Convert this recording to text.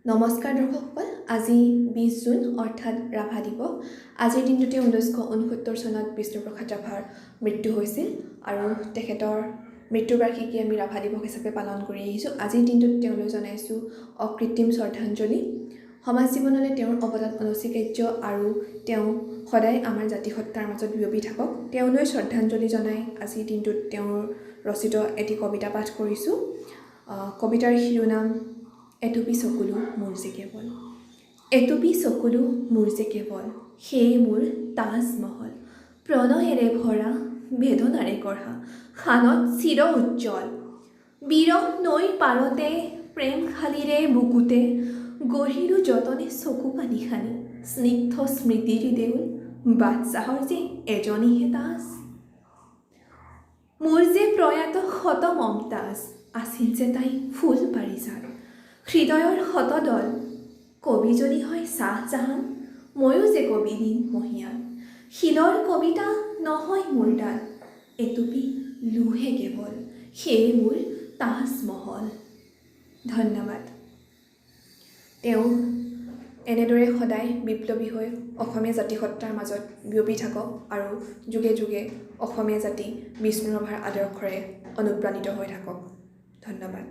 নমস্কাৰ দৰ্শকসকল, আজি 20 জুন অৰ্থাৎ ৰাভা দিৱস। আজিৰ দিনটোতে 1969 চনত বিষ্ণুপ্ৰসাদ ৰাভাৰ মৃত্যু হৈছিল আৰু তেখেতৰ মৃত্যুৰ বাৰ্ষিকী আমি ৰাভা দিৱস হিচাপে পালন কৰি আহিছোঁ। আজিৰ দিনটোত তেওঁলৈ জনাইছোঁ অকৃত্ৰিম শ্ৰদ্ধাঞ্জলি। সমাজ জীৱনলৈ তেওঁৰ অৱদান অনস্বীকাৰ্য আৰু তেওঁ সদায় আমাৰ জাতিসত্তাৰ মাজত বিয়পি থাকক। তেওঁলৈ শ্ৰদ্ধাঞ্জলি জনাই আজিৰ দিনটোত তেওঁৰ ৰচিত এটি কবিতা পাঠ কৰিছোঁ। কবিতাৰ শিৰোনাম এটুপি চকুলো মোৰ যে কেৱল। এটুপি চকুলো মোৰ যে কেৱল, সেয়ে মোৰ তাজমহল। প্ৰণয়েৰে ভৰা, বেদনাৰে গঢ়া, খানত চিৰ উজ্জ্বল। বিৰহ নৈৰ পাৰতে, প্ৰেম খালিৰে বুকুতে, গঢ়িলো যতনে চকু পানী খানি, স্নিগ্ধ স্মৃতিৰ দেউল, বাদচাহৰ যে এজনীহে তাজ। মোৰ যে প্ৰয়াত শত মমতাজ, আছিল যে তাই ফুল পাৰিজাত। হৃদয়ৰ শতদল, কবি যদি হয় চাহজাহান, ময়ো যে কবি দিন মহীয়ান। শিলৰ কবিতা নহয় মোৰ দান, এটুপি লোহে কেৱল, সেয়ে মোৰ তাজমহল। ধন্যবাদ। তেওঁ এনেদৰে সদায় বিপ্লৱী হৈ অসমীয়া জাতিসত্তাৰ মাজত বিয়পি থাকক আৰু যুগে যুগে অসমীয়া জাতি বিষ্ণু ৰাভাৰ আদৰ্শৰে অনুপ্ৰাণিত হৈ থাকক। ধন্যবাদ।